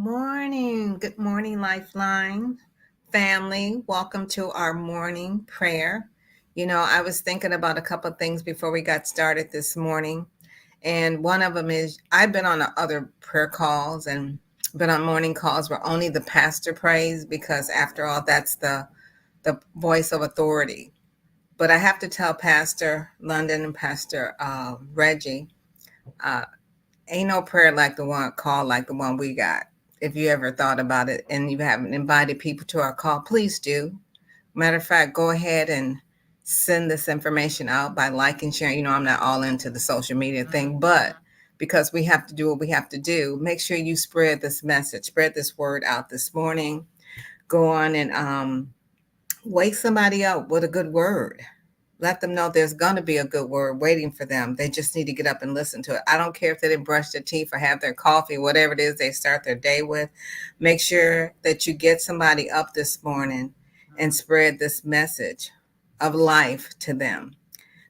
morning. Good morning, Lifeline family. Welcome to our morning prayer. I was thinking about a couple of things before we got started this morning. And one of them is I've been on other prayer calls and been on morning calls where only the pastor prays because, after all, that's the voice of authority. But I have to tell Pastor London and Pastor Reggie, uh, ain't no prayer like the one call like the one we got. If you ever thought about it and you haven't invited people to our call, please do. Matter of fact, go ahead and send this information out by liking, sharing. I'm not all into the social media thing, but because we have to do what we have to do, make sure you spread this message, spread this word out this morning. Go on and wake somebody up with a good word. Let them know there's going to be a good word waiting for them. They just need to get up and listen to it. I don't care if they didn't brush their teeth or have their coffee, whatever it is they start their day with. Make sure that you get somebody up this morning and spread this message of life to them,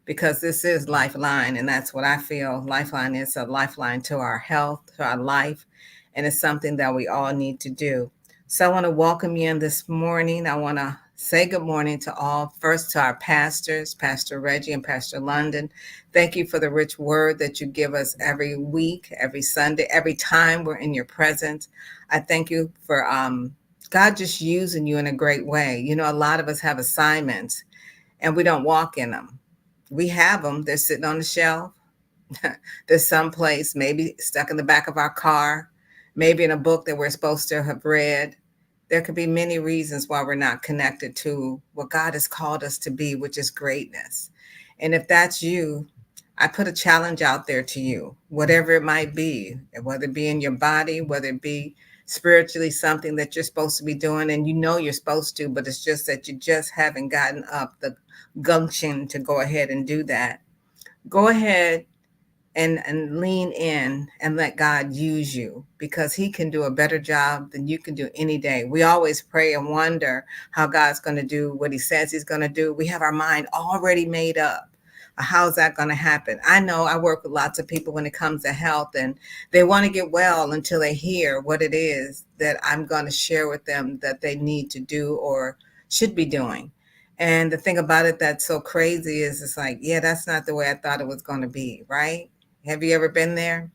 because this is Lifeline, and that's what I feel. Lifeline is a lifeline to our health, to our life, and it's something that we all need to do. So I want to welcome you in this morning. I want to say good morning to all. First, to our pastors, Pastor Reggie and Pastor London. Thank you for the rich word that you give us every week, every Sunday, every time we're in your presence. I thank you for God just using you in a great way. A lot of us have assignments and we don't walk in them. We have them. They're sitting on the shelf. They're someplace, maybe stuck in the back of our car, maybe in a book that we're supposed to have read. There could be many reasons why we're not connected to what God has called us to be, which is greatness. And if that's you, I put a challenge out there to you, whatever it might be, whether it be in your body, whether it be spiritually, something that you're supposed to be doing and you're supposed to, but it's just that you just haven't gotten up the gumption to go ahead and do that. Go ahead and lean in and let God use you, because he can do a better job than you can do any day. We always pray and wonder how God's going to do what he says he's going to do. We have our mind already made up. How's that going to happen? I know I work with lots of people when it comes to health, and they want to get well until they hear what it is that I'm going to share with them that they need to do or should be doing. And the thing about it that's so crazy is it's like, yeah, that's not the way I thought it was going to be, right? Have you ever been there?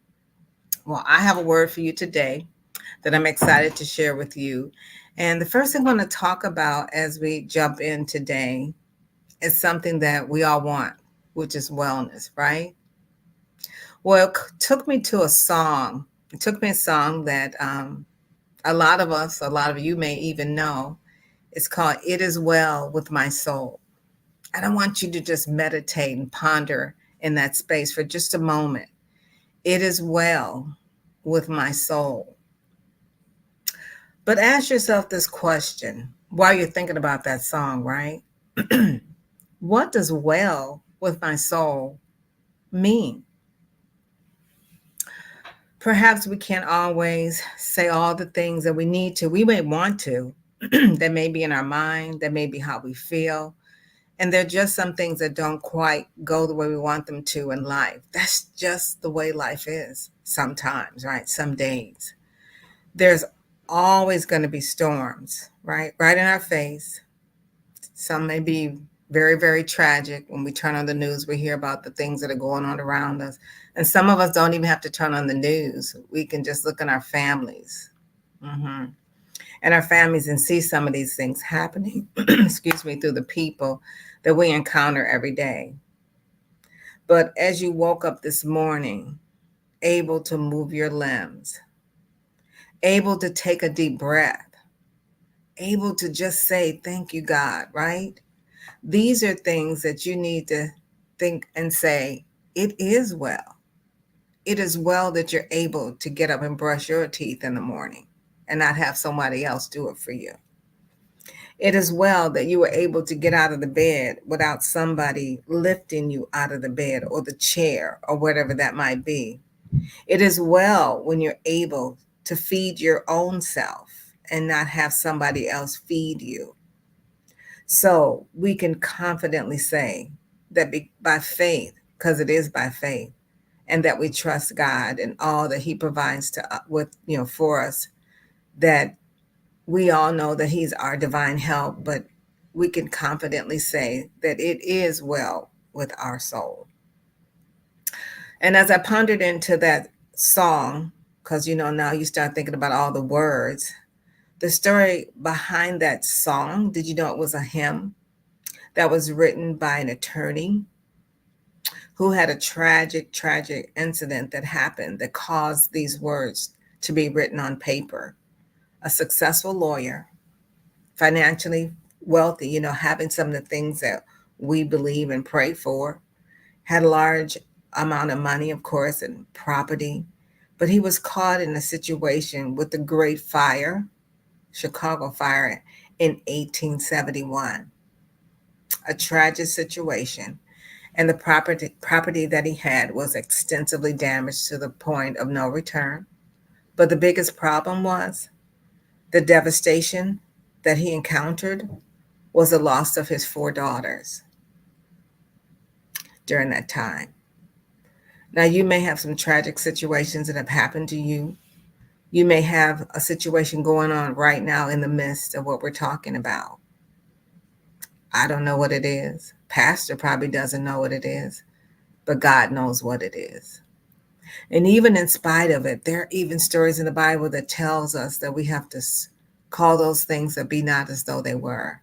Well, I have a word for you today that I'm excited to share with you. And the first thing I want to talk about as we jump in today is something that we all want, which is wellness, right? Well, it took me to a song. It took me a song that a lot of us, a lot of you may even know. It's called It Is Well With My Soul. And I want you to just meditate and ponder in that space for just a moment. It is well with my soul. But ask yourself this question while you're thinking about that song, right? What does well with my soul mean? Perhaps we can't always say all the things that we need to. We may want to. That may be in our mind, that may be how we feel. And there are just some things that don't quite go the way we want them to in life. That's just the way life is sometimes, right? Some days. There's always going to be storms, right? Right in our face. Some may be very, very tragic. When we turn on the news, we hear about the things that are going on around us. And some of us don't even have to turn on the news. We can just look in our families. Mm-hmm. And our families and see some of these things happening, excuse me, through the people that we encounter every day. But as you woke up this morning, able to move your limbs, able to take a deep breath, able to just say, thank you, God, right? These are things that you need to think and say, it is well. It is well that you're able to get up and brush your teeth in the morning and not have somebody else do it for you. It is well that you were able to get out of the bed without somebody lifting you out of the bed or the chair or whatever that might be. It is well when you're able to feed your own self and not have somebody else feed you. So we can confidently say that by faith, because it is by faith, and that we trust God and all that he provides to with for us, that we all know that He's our divine help, but we can confidently say that it is well with our soul. And as I pondered into that song, because now you start thinking about all the words, the story behind that song, did you know it was a hymn that was written by an attorney who had a tragic incident that happened that caused these words to be written on paper? A successful lawyer, financially wealthy, having some of the things that we believe and pray for, had a large amount of money, of course, and property. But he was caught in a situation with the Great Fire, Chicago Fire in 1871, a tragic situation. And the property that he had was extensively damaged to the point of no return. But the biggest problem was the devastation that he encountered was the loss of his 4 daughters during that time. Now, you may have some tragic situations that have happened to you. You may have a situation going on right now in the midst of what we're talking about. I don't know what it is. Pastor probably doesn't know what it is, but God knows what it is. And even in spite of it, there are even stories in the Bible that tells us that we have to call those things that be not as though they were.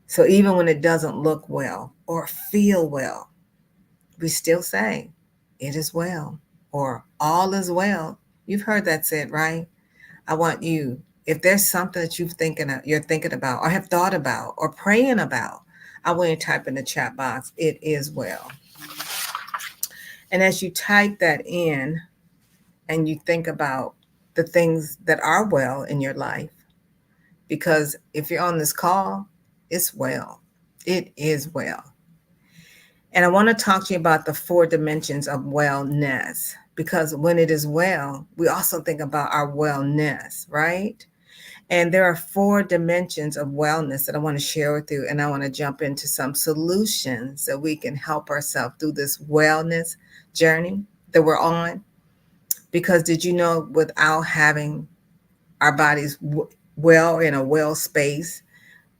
So even when it doesn't look well or feel well, we still say, it is well, or all is well. You've heard that said, right? I want you, if there's something that you're thinking about or have thought about or praying about, I want you to type in the chat box, it is well. And as you type that in and you think about the things that are well in your life, because if you're on this call, it's well. It is well. And I want to talk to you about the 4 dimensions of wellness, because when it is well, we also think about our wellness, right? And there are 4 dimensions of wellness that I want to share with you. And I want to jump into some solutions so we can help ourselves through this wellness journey that we're on. Because did you know, without having our bodies well in a well space,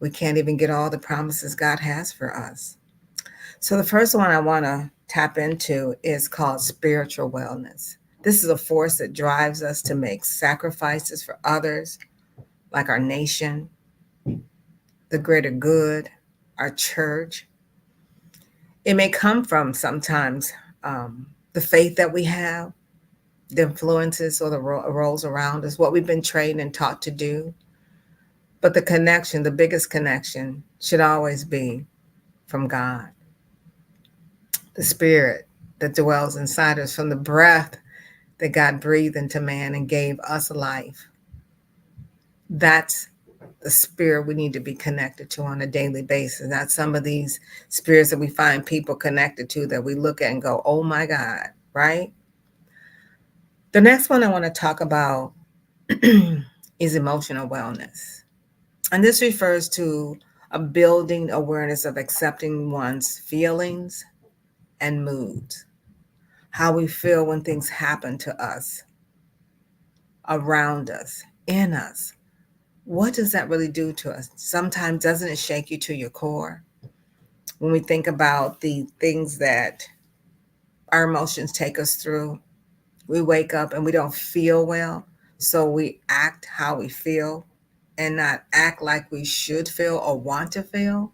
we can't even get all the promises God has for us. So the first one I want to tap into is called spiritual wellness. This is a force that drives us to make sacrifices for others, like our nation, the greater good, our church. It may come from sometimes the faith that we have, the influences or the roles around us, what we've been trained and taught to do. But the connection, the biggest connection, should always be from God, the spirit that dwells inside us, from the breath that God breathed into man and gave us life. That's the spirit we need to be connected to on a daily basis. Not some of these spirits that we find people connected to that we look at and go, oh my God, right? The next one I want to talk about is emotional wellness. And this refers to a building awareness of accepting one's feelings and moods, how we feel when things happen to us, around us, in us. What does that really do to us? Sometimes doesn't it shake you to your core? When we think about the things that our emotions take us through, we wake up and we don't feel well. So we act how we feel and not act like we should feel or want to feel.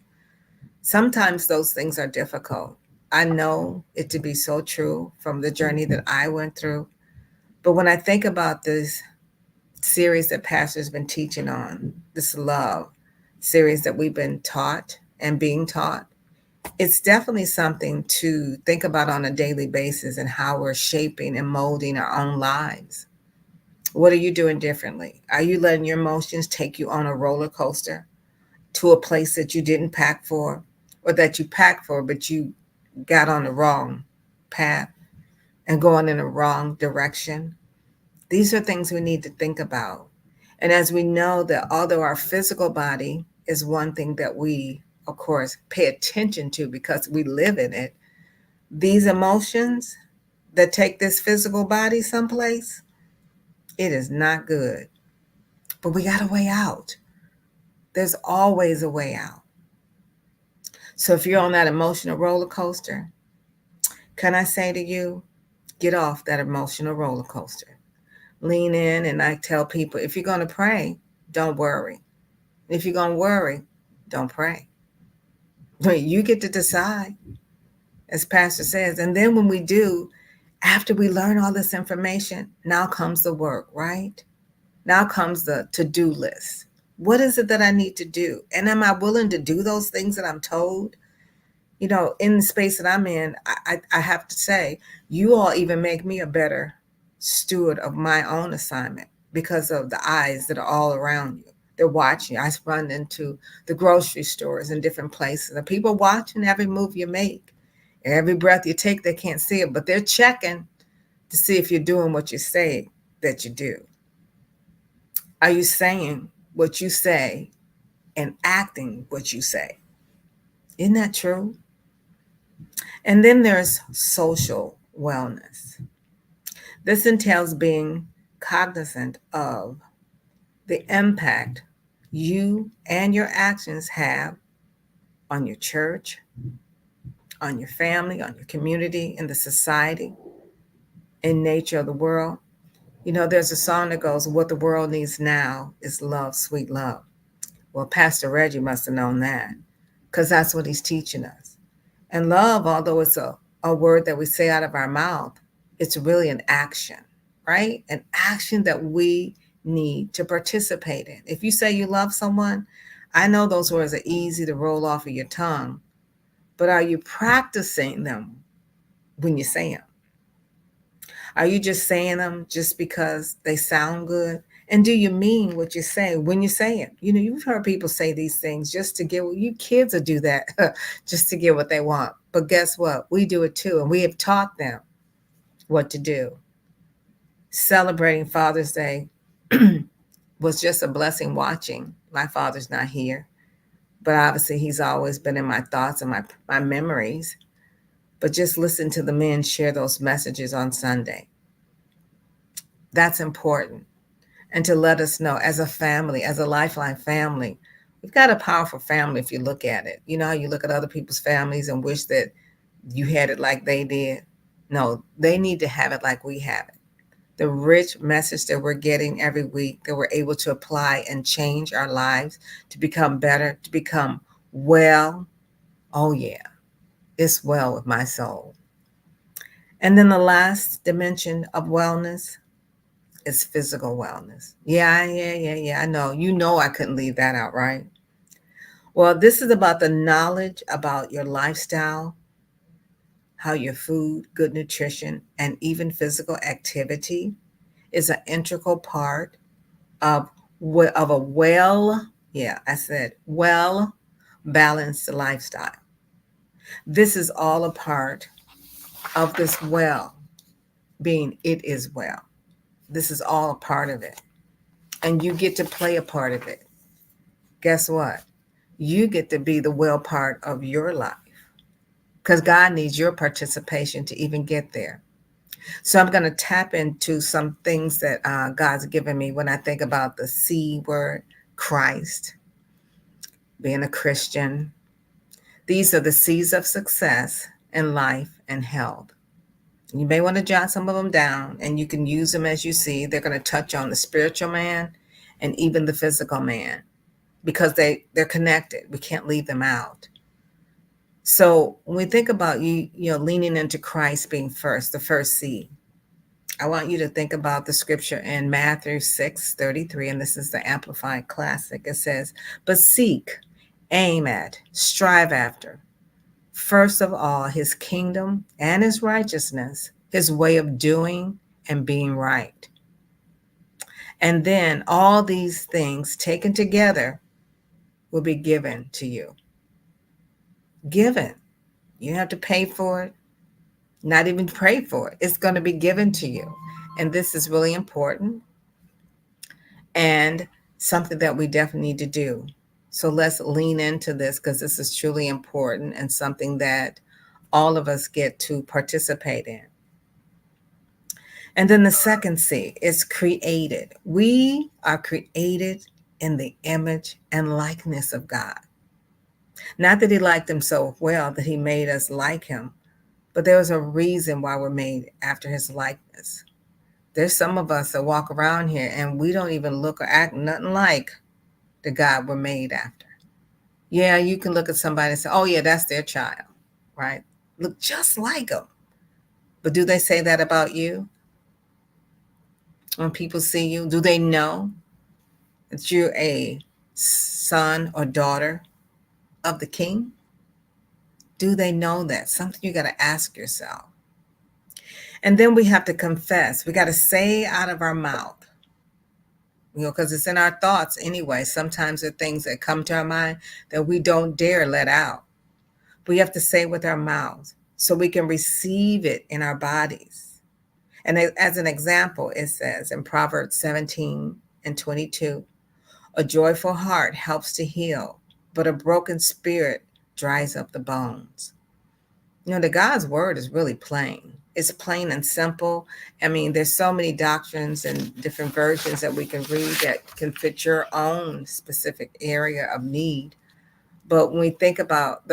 Sometimes those things are difficult. I know it to be so true from the journey that I went through. But when I think about this series that Pastor's been teaching on, this love series that we've been taught and being taught, it's definitely something to think about on a daily basis and how we're shaping and molding our own lives. What are you doing differently? Are you letting your emotions take you on a roller coaster to a place that you didn't pack for, or that you packed for, but you got on the wrong path and going in the wrong direction? These are things we need to think about. And as we know that although our physical body is one thing that we, of course, pay attention to because we live in it, these emotions that take this physical body someplace, it is not good. but we got a way out. There's always a way out. So if you're on that emotional roller coaster, can I say to you, get off that emotional roller coaster. Lean in, and I tell people, if you're going to pray, don't worry. If you're going to worry, don't pray. You get to decide, as Pastor says. And then when we do, after we learn all this information, now comes the work, right? Now comes the to-do list. What is it that I need to do? And am I willing to do those things that I'm told? In the space that I'm in, I have to say, you all even make me a better steward of my own assignment because of the eyes that are all around you. They're watching. I run into the grocery stores and different places. And people watching every move you make, every breath you take. They can't see it, but they're checking to see if you're doing what you say that you do. Are you saying what you say and acting what you say? Isn't that true? And then there's social wellness. This entails being cognizant of the impact you and your actions have on your church, on your family, on your community, in the society, in nature of the world. There's a song that goes, "What the world needs now is love, sweet love." Well, Pastor Reggie must have known that, because that's what he's teaching us. And love, although it's a word that we say out of our mouth, it's really an action, right? An action that we need to participate in. If you say you love someone, I know those words are easy to roll off of your tongue, but are you practicing them when you say them? Are you just saying them just because they sound good? And do you mean what you say when you say it? You've heard people say these things just to get, you kids will do that just to get what they want. But guess what? We do it too. And we have taught them what to do. Celebrating Father's Day was just a blessing watching. My father's not here, but obviously he's always been in my thoughts and my memories. But just listen to the men share those messages on Sunday. That's important. And to let us know, as a family, as a Lifeline family, we've got a powerful family if you look at it. You know how you look at other people's families and wish that you had it like they did? No, they need to have it like we have it. The rich message that we're getting every week, that we're able to apply and change our lives to become better, to become well. Oh, yeah, it's well with my soul. And then the last dimension of wellness is physical wellness. Yeah. I know. I couldn't leave that out, right? Well, this is about the knowledge about your lifestyle, how your food, good nutrition, and even physical activity is an integral part of a well balanced lifestyle. This is all a part of this well being. It is well. This is all a part of it. And you get to play a part of it. Guess what? You get to be the well part of your life, because God needs your participation to even get there. So I'm going to tap into some things that God's given me when I think about the C word, Christ, being a Christian. These are the C's of success in life and health. You may want to jot some of them down, and you can use them as you see. They're going to touch on the spiritual man and even the physical man, because they're connected. We can't leave them out. So when we think about leaning into Christ being first, the first C, I want you to think about the scripture in Matthew 6:33, and this is the Amplified Classic. It says, "But seek, aim at, strive after, first of all, his kingdom and his righteousness, his way of doing and being right. And then all these things taken together will be given to you." Given. You don't have to pay for it, not even pray for it. It's going to be given to you. And this is really important and something that we definitely need to do. So let's lean into this, because this is truly important and something that all of us get to participate in. And then the second C is created. We are created in the image and likeness of God. Not that he liked him so well that he made us like him, but there was a reason why we're made after his likeness. There's some of us that walk around here and we don't even look or act nothing like the God we're made after. Yeah, you can look at somebody and say, oh, yeah, that's their child, right? Look just like them. But do they say that about you? When people see you, do they know that you're a son or daughter of the king? Do they know that? Something you got to ask yourself. And then we have to confess. We got to say out of our mouth, because it's in our thoughts anyway. Sometimes there are things that come to our mind that we don't dare let out. We have to say with our mouths so we can receive it in our bodies. And as an example, it says in Proverbs 17:22, a joyful heart helps to heal, but a broken spirit dries up the bones. The God's word is really plain. It's plain and simple. I mean, there's so many doctrines and different versions that we can read that can fit your own specific area of need. But when we think about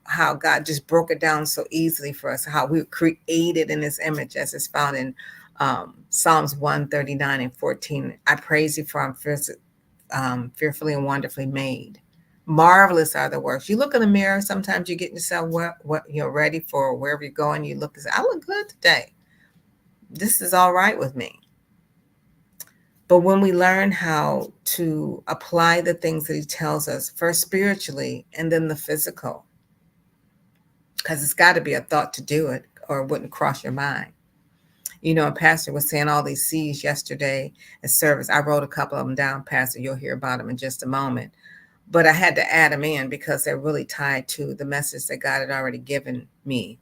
how God just broke it down so easily for us, how we were created in his image, as is found in Psalms 139:14. I praise you for I'm fearfully and wonderfully made. Marvelous are the works. You look in the mirror, sometimes you're getting yourself ready for wherever you're going. You look and say, I look good today. This is all right with me. But when we learn how to apply the things that he tells us, first spiritually and then the physical, because it's got to be a thought to do it or it wouldn't cross your mind. A pastor was saying all these C's yesterday in service. I wrote a couple of them down, Pastor. You'll hear about them in just a moment. But I had to add them in because they're really tied to the message that God had already given me.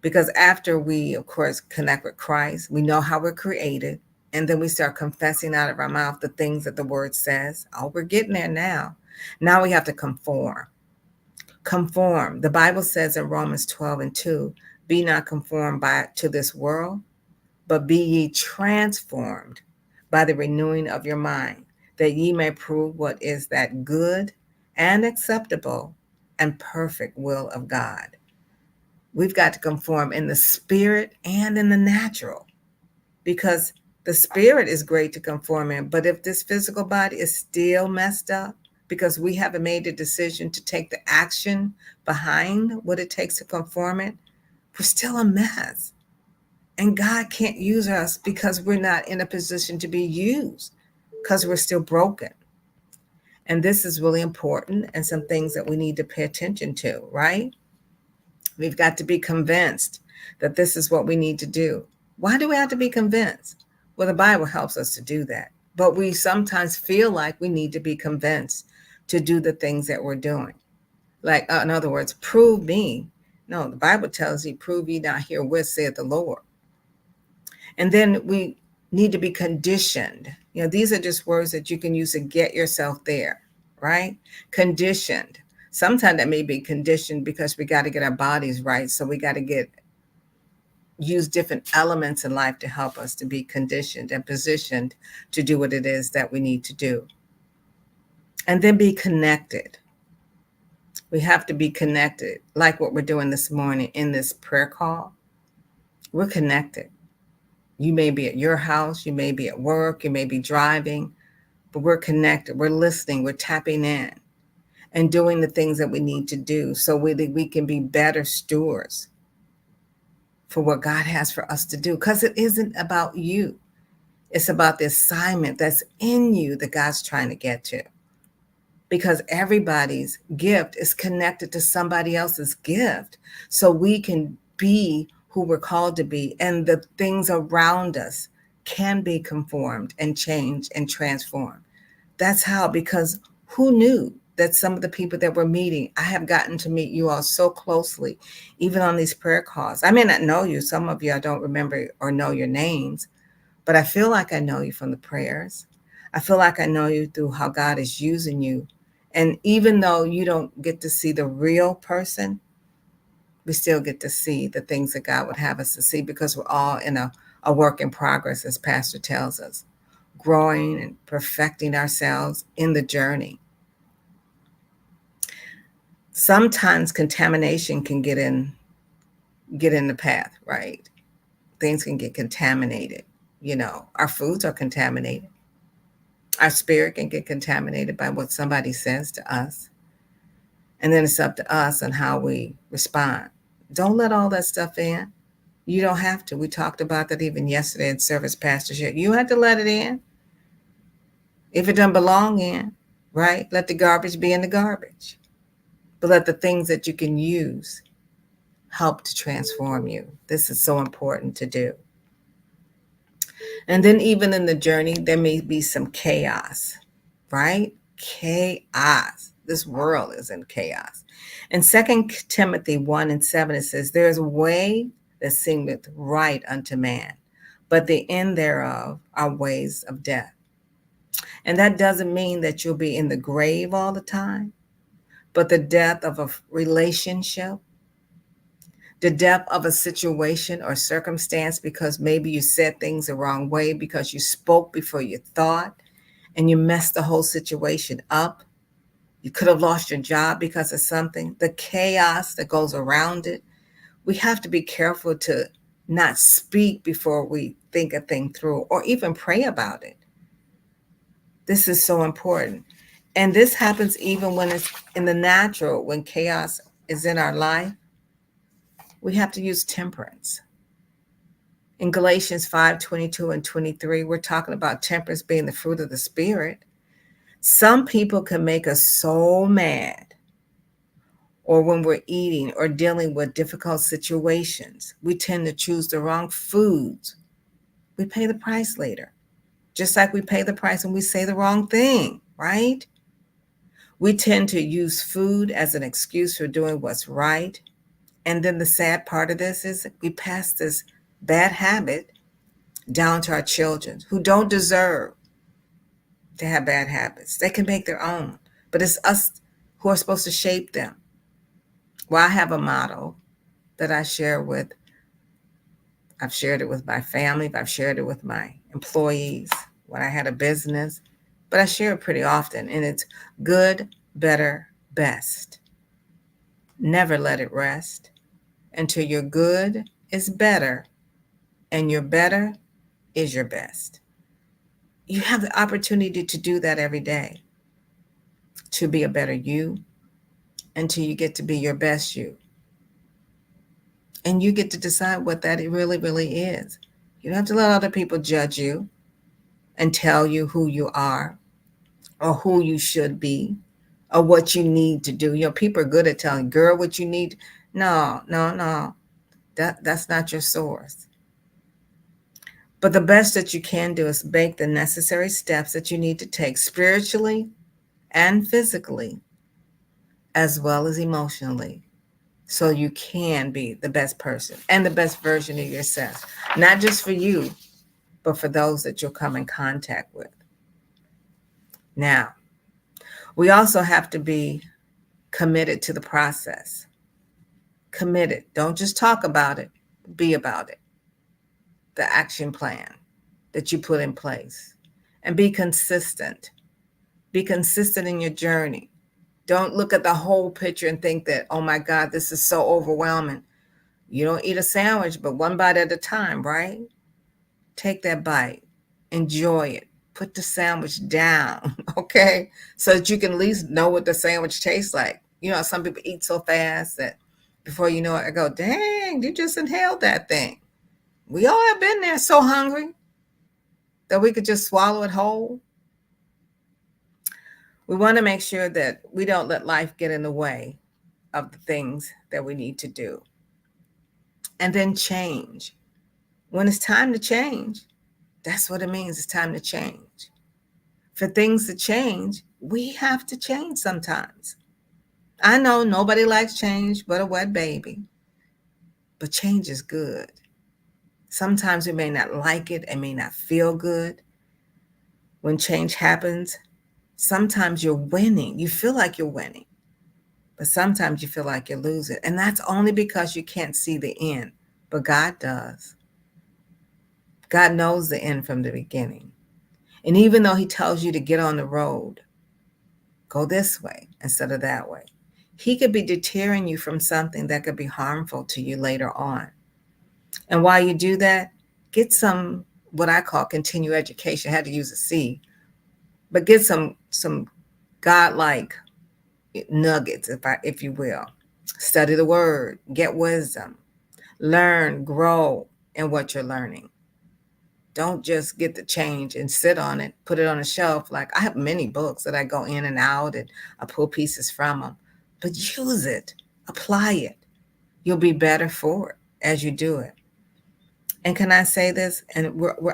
Because after we, of course, connect with Christ, we know how we're created. And then we start confessing out of our mouth the things that the word says. Oh, we're getting there now. Now we have to conform. Conform. The Bible says in Romans 12:2, be not conformed to this world, but be ye transformed by the renewing of your mind, that ye may prove what is that good and acceptable and perfect will of God. We've got to conform in the spirit and in the natural, because the spirit is great to conform in. But if this physical body is still messed up because we haven't made the decision to take the action behind what it takes to conform it, we're still a mess. And God can't use us because we're not in a position to be used, because we're still broken. And this is really important and some things that we need to pay attention to, right? We've got to be convinced that this is what we need to do. Why do we have to be convinced? Well, the Bible helps us to do that. But we sometimes feel like we need to be convinced to do the things that we're doing. Like, in other words, prove me. No, the Bible tells you, prove ye not herewith, saith the Lord. And then we need to be conditioned. These are just words that you can use to get yourself there, right? Conditioned. Sometimes that may be conditioned because we got to get our bodies right. So we got to use different elements in life to help us to be conditioned and positioned to do what it is that we need to do. And then be connected. We have to be connected, like what we're doing this morning in this prayer call. We're connected. You may be at your house, you may be at work, you may be driving, but we're connected. We're listening, we're tapping in and doing the things that we need to do so we can be better stewards for what God has for us to do. Because it isn't about you. It's about the assignment that's in you that God's trying to get to. Because everybody's gift is connected to somebody else's gift. So we can be who we're called to be, and the things around us can be conformed and changed and transformed. That's how, because who knew that some of the people that we're meeting, I have gotten to meet you all so closely, even on these prayer calls. I may not know you. Some of you I don't remember or know your names, but I feel like I know you from the prayers. I feel like I know you through how God is using you. And even though you don't get to see the real person, we still get to see the things that God would have us to see, because we're all in a a work in progress, as Pastor tells us, growing and perfecting ourselves in the journey. Sometimes contamination can get in the path, right? Things can get contaminated. Our foods are contaminated. Our spirit can get contaminated by what somebody says to us. And then it's up to us on how we respond. Don't let all that stuff in. You don't have to. We talked about that even yesterday in service, Pastor shared. You had to let it in. If it doesn't belong in, right? Let the garbage be in the garbage. But let the things that you can use help to transform you. This is so important to do. And then even in the journey, there may be some chaos, right? Chaos. This world is in chaos. In 2 Timothy 1:7, it says, there is a way that seemeth right unto man, but the end thereof are ways of death. And that doesn't mean that you'll be in the grave all the time, but the death of a relationship, the depth of a situation or circumstance, because maybe you said things the wrong way, because you spoke before you thought, and you messed the whole situation up. You could have lost your job because of something, the chaos that goes around it. We have to be careful to not speak before we think a thing through or even pray about it. This is so important. And this happens even when it's in the natural, when chaos is in our life. We have to use temperance. In Galatians 5:22 and 23, we're talking about temperance being the fruit of the Spirit. Some people can make us so mad, or when we're eating or dealing with difficult situations, we tend to choose the wrong foods. We pay the price later, just like we pay the price when we say the wrong thing, right? We tend to use food as an excuse for doing what's right. And then the sad part of this is we pass this bad habit down to our children who don't deserve to have bad habits. They can make their own, but it's us who are supposed to shape them. Well, I have a motto that I've shared it with my family, I've shared it with my employees when I had a business, but I share it pretty often, and it's good, better, best. Never let it rest until your good is better and your better is your best. You have the opportunity to do that every day, to be a better you, until you get to be your best you. And you get to decide what that really, really is. You don't have to let other people judge you and tell you who you are or who you should be or what you need to do. People are good at telling, girl, what you need. No. That's not your source. But the best that you can do is make the necessary steps that you need to take spiritually and physically, as well as emotionally, so you can be the best person and the best version of yourself, not just for you, but for those that you'll come in contact with. Now, we also have to be committed to the process. Committed. Don't just talk about it, be about it. The action plan that you put in place, and be consistent. Be consistent in your journey. Don't look at the whole picture and think that, oh my God, this is so overwhelming. You don't eat a sandwich, but one bite at a time, right? Take that bite, enjoy it, put the sandwich down, okay? So that you can at least know what the sandwich tastes like. Some people eat so fast that before you know it, I go, dang, you just inhaled that thing. We all have been there, so hungry that we could just swallow it whole. We want to make sure that we don't let life get in the way of the things that we need to do. And then change. When it's time to change, that's what it means. It's time to change. For things to change, we have to change sometimes. I know nobody likes change but a wet baby, but change is good. Sometimes we may not like it and may not feel good. When change happens, sometimes you're winning. You feel like you're winning, but sometimes you feel like you're losing. And that's only because you can't see the end, but God does. God knows the end from the beginning. And even though he tells you to get on the road, go this way instead of that way, he could be deterring you from something that could be harmful to you later on. And while you do that, get some what I call continue education. I had to use a C, but get some godlike nuggets, if you will. Study the word, get wisdom, learn, grow in what you're learning. Don't just get the change and sit on it, put it on a shelf. Like I have many books that I go in and out and I pull pieces from them, but use it, apply it. You'll be better for it as you do it. And can I say this? And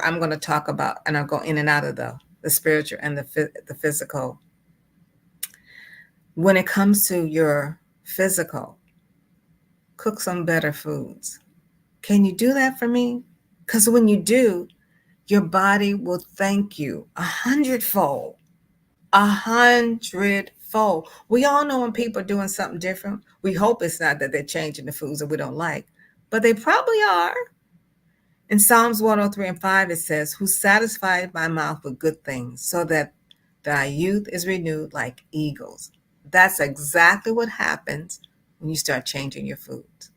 I'm going to talk about, and I'll go in and out of the spiritual and the physical. When it comes to your physical, cook some better foods. Can you do that for me? Because when you do, your body will thank you 100-fold. 100-fold. We all know when people are doing something different, we hope it's not that they're changing the foods that we don't like, but they probably are. In Psalms 103:5, it says, "Who satisfied my mouth with good things, so that thy youth is renewed like eagles." That's exactly what happens when you start changing your foods.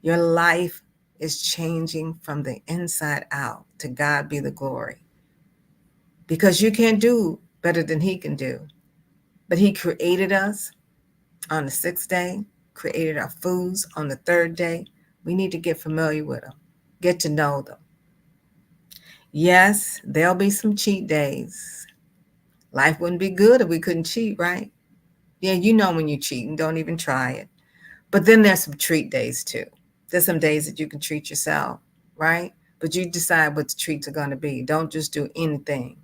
Your life is changing from the inside out. To God be the glory. Because you can't do better than he can do. But he created us on the 6th day, created our foods on the 3rd day. We need to get familiar with them, get to know them. Yes, there'll be some cheat days. Life wouldn't be good if we couldn't cheat, right? Yeah, you know when you cheat and don't even try it. But then there's some treat days too. There's some days that you can treat yourself, right? But you decide what the treats are going to be. Don't just do anything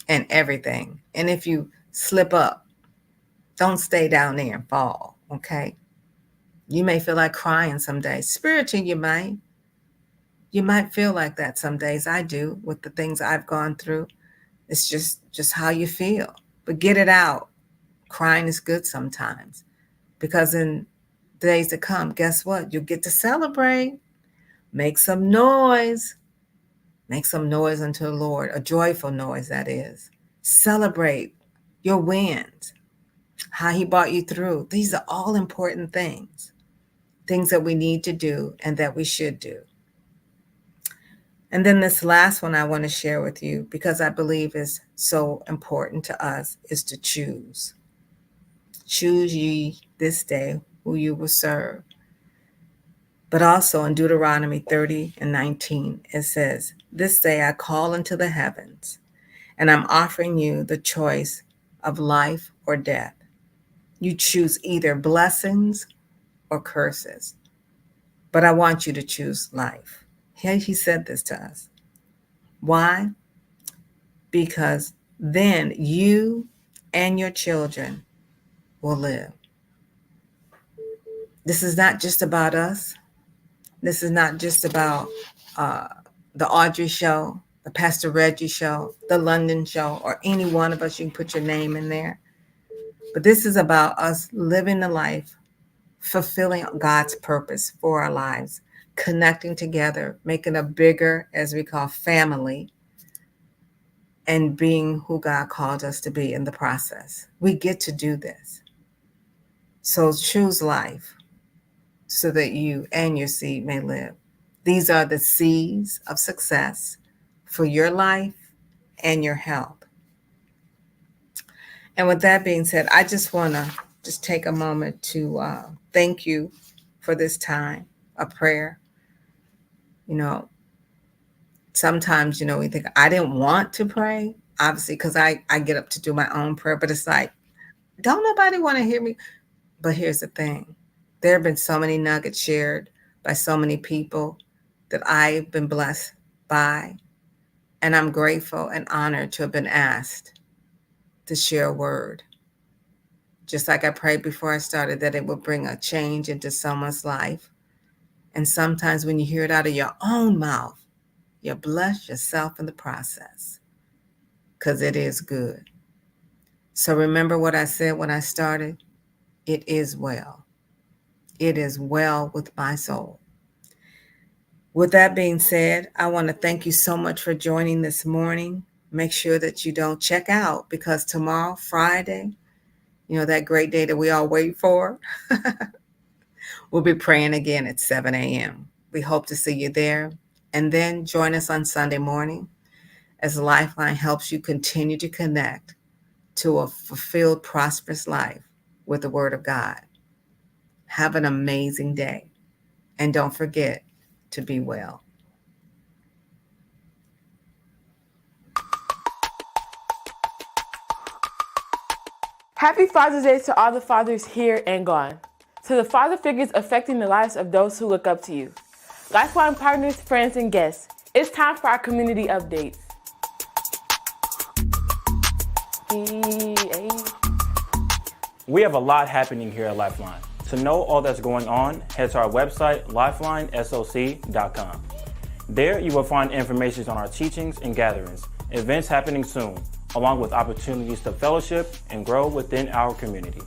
and everything. And if you slip up, don't stay down there and fall, okay? You may feel like crying some days. Spiritually, you might. You might feel like that some days. I do with the things I've gone through. It's just how you feel. But get it out. Crying is good sometimes because in days to come, guess what? You'll get to celebrate. Make some noise. Make some noise unto the Lord, a joyful noise, that is. Celebrate your wins, how he brought you through. These are all important things that we need to do and that we should do. And then this last one I want to share with you, because I believe is so important to us, is to choose. Choose ye this day who you will serve. But also in Deuteronomy 30:19, it says, "This day I call into the heavens, and I'm offering you the choice of life or death. You choose either blessings or curses, but I want you to choose life." He said this to us. Why? Because then you and your children will live. This is not just about us. This is not just about uh, the Audrey show, the Pastor Reggie show, the London show, or any one of us. You can put your name in there. But this is about us living the life, fulfilling God's purpose for our lives, connecting together, making a bigger, as we call, family, and being who God called us to be in the process. We get to do this. So choose life so that you and your seed may live. These are the seeds of success for your life and your health. And with that being said, I just want to just take a moment to thank you for this time of prayer. You know, sometimes, we think I didn't want to pray, obviously, because I get up to do my own prayer, but it's like, don't nobody want to hear me? But here's the thing. There have been so many nuggets shared by so many people that I've been blessed by. And I'm grateful and honored to have been asked to share a word. Just like I prayed before I started that it would bring a change into someone's life. And sometimes when you hear it out of your own mouth, you bless yourself in the process because it is good. So remember what I said when I started? It is well. It is well with my soul. With that being said, I want to thank you so much for joining this morning. Make sure that you don't check out because tomorrow, Friday, that great day that we all wait for, we'll be praying again at 7 a.m. We hope to see you there. And then join us on Sunday morning as Lifeline helps you continue to connect to a fulfilled, prosperous life with the Word of God. Have an amazing day. And don't forget to be well. Happy Father's Day to all the fathers here and gone. To the father figures affecting the lives of those who look up to you. Lifeline partners, friends, and guests, it's time for our community updates. We have a lot happening here at Lifeline. To know all that's going on, head to our website, lifelinesoc.com. There you will find information on our teachings and gatherings, events happening soon, along with opportunities to fellowship and grow within our community.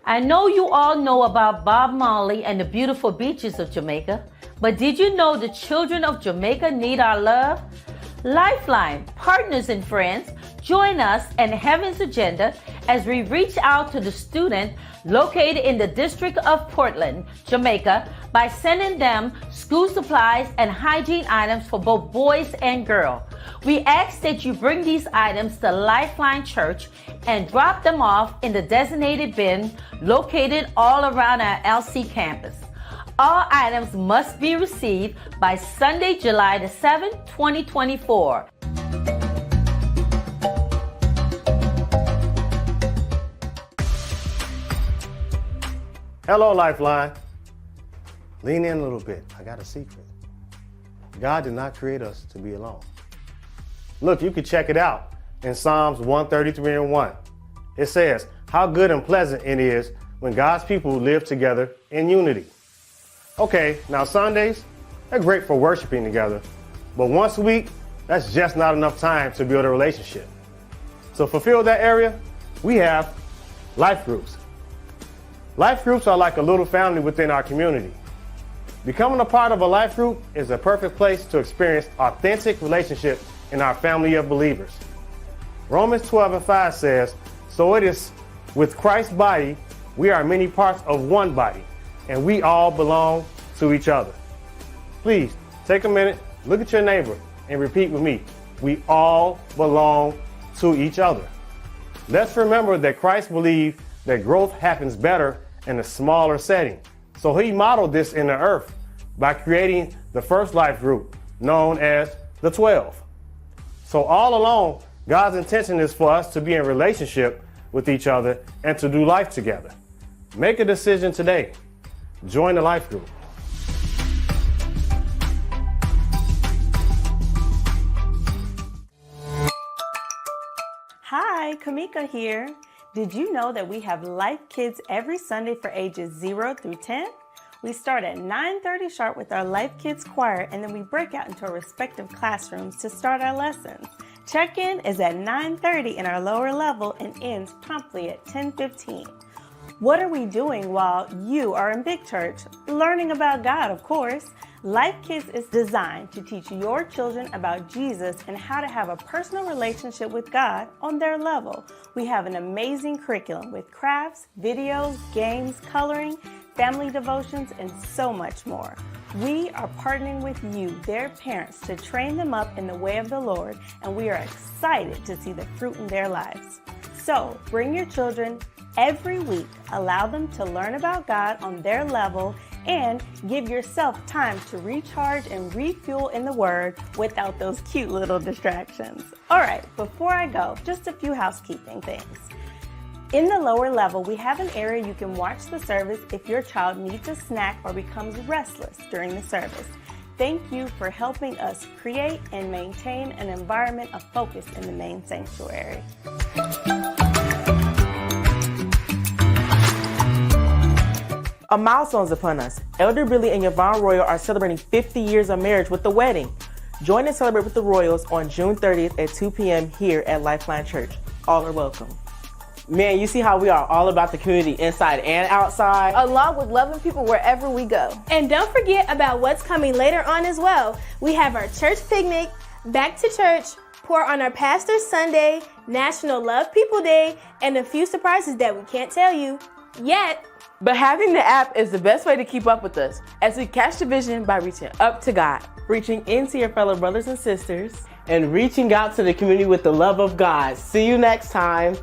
I know you all know about Bob Marley and the beautiful beaches of Jamaica, but did you know the children of Jamaica need our love? Lifeline, partners and friends, join us and Heaven's Agenda as we reach out to the student located in the District of Portland, Jamaica, by sending them school supplies and hygiene items for both boys and girls. We ask that you bring these items to Lifeline Church and drop them off in the designated bin located all around our LC campus. All items must be received by Sunday, July the 7th, 2024. Hello, Lifeline. Lean in a little bit. I got a secret. God did not create us to be alone. Look, you can check it out in Psalms 133:1. It says, how good and pleasant it is when God's people live together in unity. Okay, now Sundays, they're great for worshiping together, but once a week, that's just not enough time to build a relationship. So fulfill that area, we have life groups. Life groups are like a little family within our community. Becoming a part of a life group is a perfect place to experience authentic relationship in our family of believers. Romans 12:5 says, so it is with Christ's body, we are many parts of one body, and we all belong to each other. Please take a minute, look at your neighbor, and repeat with me. We all belong to each other. Let's remember that Christ believed that growth happens better in a smaller setting. So he modeled this in the earth by creating the first life group known as the 12. So all along, God's intention is for us to be in relationship with each other and to do life together. Make a decision today. Join the life group. Hi, Kamika here. Did you know that we have Life Kids every Sunday for ages 0 through 10? We start at 9:30 sharp with our Life Kids choir, and then we break out into our respective classrooms to start our lessons. Check-in is at 9:30 in our lower level and ends promptly at 10:15. What are we doing while you are in big church? Learning about God, of course. Life Kids is designed to teach your children about Jesus and how to have a personal relationship with God on their level. We have an amazing curriculum with crafts, videos, games, coloring, family devotions, and so much more. We are partnering with you, their parents, to train them up in the way of the Lord, and we are excited to see the fruit in their lives. So bring your children every week. Allow them to learn about God on their level and give yourself time to recharge and refuel in the Word without those cute little distractions. All right, before I go, just a few housekeeping things. In the lower level, we have an area you can watch the service if your child needs a snack or becomes restless during the service. Thank you for helping us create and maintain an environment of focus in the main sanctuary. A milestone is upon us. Elder Billy and Yvonne Royal are celebrating 50 years of marriage with the wedding. Join and celebrate with the Royals on June 30th at 2 p.m. here at Lifeline Church. All are welcome. Man, you see how we are all about the community inside and outside? Along with loving people wherever we go. And don't forget about what's coming later on as well. We have our church picnic, back to church, pour on our Pastor's Sunday, National Love People Day, and a few surprises that we can't tell you yet. But having the app is the best way to keep up with us as we catch the vision by reaching up to God, reaching into your fellow brothers and sisters, and reaching out to the community with the love of God. See you next time.